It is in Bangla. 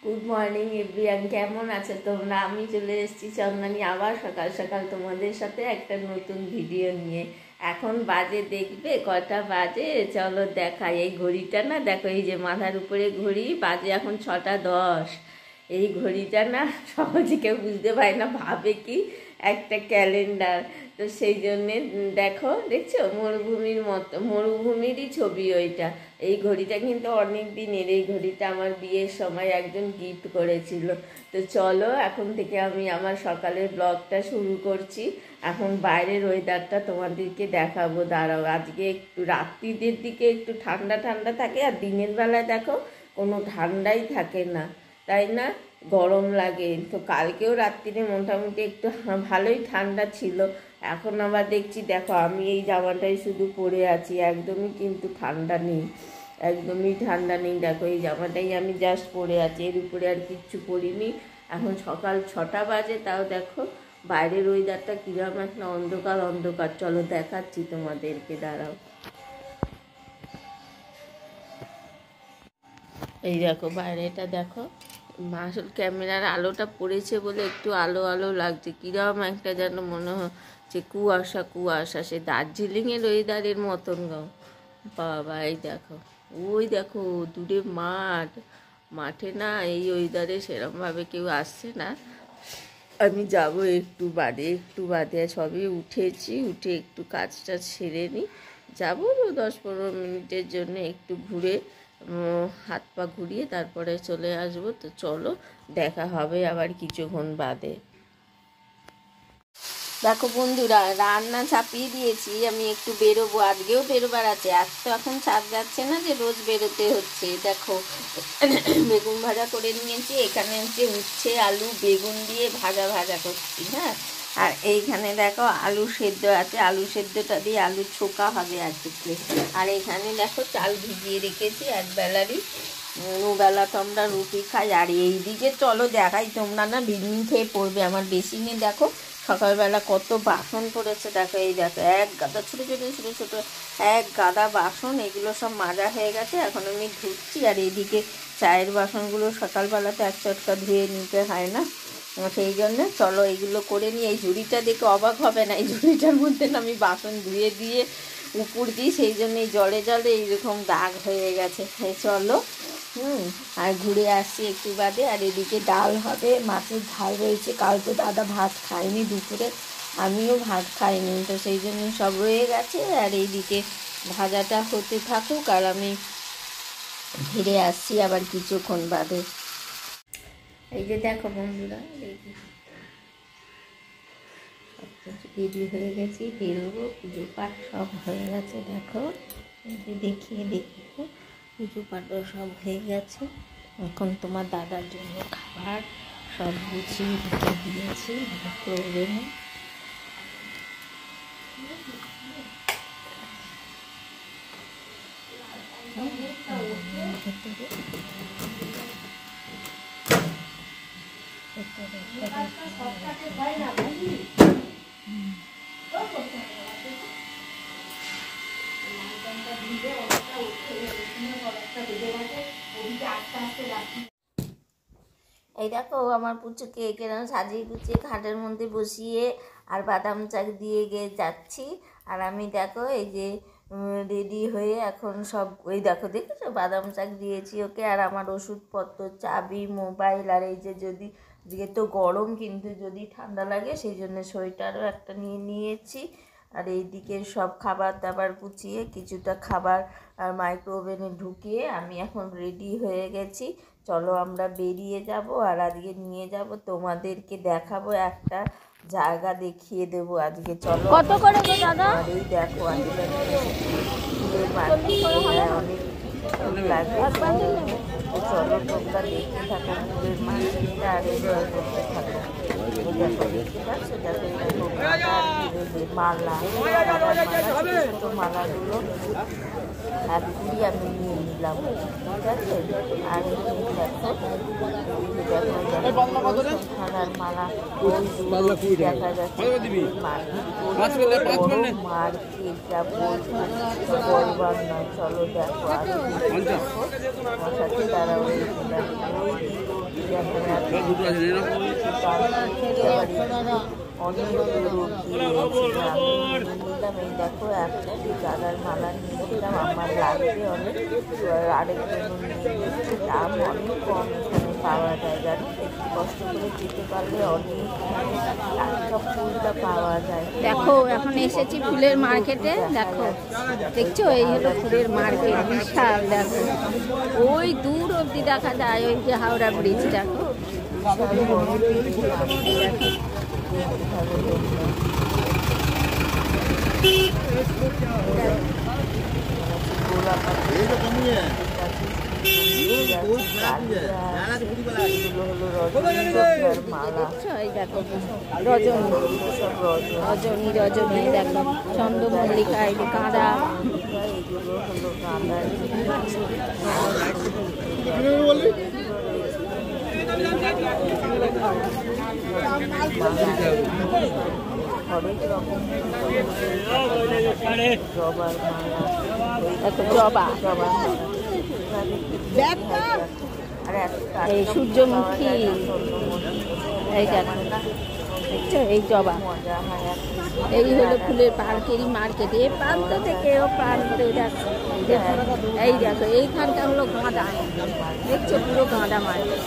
গুড মর্নিং এভরিওয়ান, কেমন আছো তোমরা? আমি চলে এসেছি চন্দনী আবার সকাল সকাল তোমাদের সাথে একটা নতুন ভিডিও নিয়ে। এখন বাজে দেখবে কটা বাজে, চলো দেখাই। এই ঘড়িটা না, দেখো এই যে মাথার উপরে ঘড়ি, বাজে এখন 6টা 10। এই ঘড়িটা না সহজে কেউ বুঝতে পারে না, ভাবে কি একটা ক্যালেন্ডার। তো সেই জন্যে দেখো, দেখছো মরুভূমির মতো, মরুভূমিরই ছবি ওইটা। এই ঘড়িটা কিন্তু অনেক দিনের, এই ঘড়িটা আমার বিয়ের সময় একজন গিফট করেছিল। তো চলো এখন থেকে আমি আমার সকালের ব্লগটা শুরু করছি। এখন বাইরের ওয়েদারটা তোমাদেরকে দেখাবো, দাঁড়াও। আজকে একটু রাত্রিদের দিকে একটু ঠান্ডা ঠান্ডা থাকে, আর দিনের বেলায় দেখো কোনো ঠান্ডাই থাকে না, তাই না? গরম লাগে। তো কালকেও রাত্রিরে মোটামুটি একটু ভালোই ঠান্ডা ছিল। এখন আবার দেখছি, দেখো আমি এই জামাটাই শুধু পরে আছি, একদমই কিন্তু ঠান্ডা নেই, একদমই ঠান্ডা নেই। দেখো এই জামাটাই আমি জাস্ট পরে আছি, এর উপরে আর কিচ্ছু পরিনি। এখন সকাল 6টা বাজে, তাও দেখো বাইরের ওয়েদারটা কিরকম একটা অন্ধকার অন্ধকার। চলো দেখাচ্ছি তোমাদেরকে, দাঁড়াও। এই দেখো বাইরেটা দেখো, আসল ক্যামেরার আলোটা পড়েছে বলে একটু আলো আলো লাগছে, কিরকম একটা যেন মনে হচ্ছে কুয়াশা কুয়াশা, সে দার্জিলিংয়ের ওয়েদারের মতন গো বাবা। এই দেখো, ওই দেখো দূরে মাঠ, মাঠে না এই ওয়েদারে সেরমভাবে কেউ আসছে না। আমি যাব একটু বাদে সবই উঠেছি, উঠে একটু কাজটা সেরে নিই, যাবো 10-15 মিনিটের জন্য একটু ঘুরে, হাত পা ঘুরিয়ে তারপরে চলে আসবো। তো চলো দেখা হবে আবার কিছুক্ষণ বাদে। দেখো বন্ধুরা, রান্না চাপিয়ে দিয়েছি, আমি একটু বেরোবো, আজকেও বেরোবার আছে। আজ তো এখন চাপ যাচ্ছে না যে রোজ বেরোতে হচ্ছে। দেখো বেগুন ভাজা করে নিয়েছি, এখানে হচ্ছে উচ্ছে আলু বেগুন দিয়ে ভাজা ভাজা করছি, হ্যাঁ। আর এইখানে দেখো আলু সেদ্ধ আছে, আলু সেদ্ধটা দিয়ে আলু ছোকা হবে আজকে। আর এখানে দেখো চাল ভিজিয়ে রেখেছি একবেলারই, দুবেলা তো আমরা রুটি খাই। আর এইদিকে চলো দেখাই, তোমরা না বিড়নি খেয়ে পড়বে। আমার বেসিনে দেখো সকালবেলা কত বাসন পড়েছে, দেখো এই দেখো এক গাদা ছোটো ছোটো ছোটো ছোটো এক গাদা বাসন, এগুলো সব মাজা হয়ে গেছে, এখন আমি ধুচ্ছি। আর এইদিকে চায়ের বাসনগুলো সকালবেলাতে এক চটকা ধুয়ে নিতে হয় না, সেই জন্য চলো এইগুলো করে নিই। এই ঝুড়িটা দেখে অবাক হবে না, এই ঝুড়িটার মধ্যে না আমি বাসন ধুয়ে দিয়ে উপর দিই, সেই জন্য এই জলে জলে এইরকম দাগ হয়ে গেছে। চলো আর ঘুরে আসছি একটু বাদে। আর এদিকে ডাল হবে, মাছের ঝাল রয়েছে, কাল তো দাদা ভাত খায়নি দুপুরে, আমিও ভাত খাইনি, তো সেই জন্য সব রয়ে গেছে। আর এইদিকে ভাজাটা হতে থাকুক, আর আমি ফিরে আসছি আবার কিছুক্ষণ বাদে। এই যে দেখো বন্ধুরা, এই যে সব কিছু রেডি হয়ে গেছি, বেরোবো, পুজো পাঠ সব হয়ে গেছে। দেখো এই যে দেখিয়ে পুজো পাঠও সব হয়ে গেছে। এখন তোমার দাদার জন্য খাবার সব গুছিয়ে রেখে দিয়েছি প্রয়োজনে। এই দেখো আমার পুচুকে কেন সাজিয়ে গুছিয়ে খাটের মধ্যে বসিয়ে আর বাদাম চাক দিয়ে গিয়ে যাচ্ছি। আর আমি দেখো এই যে রেডি হয়ে এখন সব, ওই দেখো দেখেছো বাদাম চাক দিয়েছি ওকে। আর আমার ওষুধপত্র, চাবি, মোবাইল, আর এই যে যদি যেহেতু গরম কিন্তু যদি ঠান্ডা লাগে সেই জন্য সোয়েটারও একটা নিয়ে নিয়েছি। আর এইদিকে সব খাবার দাবার গুছিয়ে কিছুটা খাবার আর মাইক্রোওভেনে ঢুকিয়ে আমি এখন রেডি হয়ে গেছি। চলো আমরা বেরিয়ে যাব, আর আজকে নিয়ে যাব তোমাদেরকে, দেখাবো একটা জায়গা দেখিয়ে দেবো আজকে। চলো কত করে গো দাদা? আর এই দেখো আজকে অনেক লাগবে, চলো তোমরা দেখতে থাকো ফুলের মার্কেটটা আর এনজয় করতে থাকো। দেখতে পাচ্ছ, দেখো মালা, ছোট মালাগুলো একদিনই আমি নিয়ে নিলাম, ঠিক আছে। আর দেখো সোনার মালা দেখা যাচ্ছে, মার্কেট যা বলবার নয়। চলো দেখো আর দেখো সাথে তারা ওই অনেক দূর নিলাম। এই দেখো একটি গাঁদার মালা নিয়েছিলাম, আমার লাগবে অনেক, আরেকজন নিয়েছি। দাম অনেক কম এখানে পাওয়া যায়, জানো, একটু কষ্ট করে যেতে পারলে অনেক টাটকা ফুলটা পাওয়া যায়। দেখো এখন এসেছি ফুলের মার্কেটে, দেখো দেখছো এই হলো ফুলের মার্কেট, বিশাল। দেখো ওই দূর অবধি দেখা যায় ওই যে হাওড়া ব্রিজ, দেখো রজনী রজনী দেখো, চন্দ্রমল্লিকা, এই যে গাঁদা, হরেক রকম জবার মালা, দেখো জবা, এই সূর্যমুখী, এই দেখো দেখছো এই জবা। এই হলো ফুলের পার্কেরই মার্কেট, এই প্রান্ত থেকে ও প্রান্ত। দেখো এই দেখো এইখানটা হলো গাঁদা, দেখছো পুরো গাঁদা মার্কেট।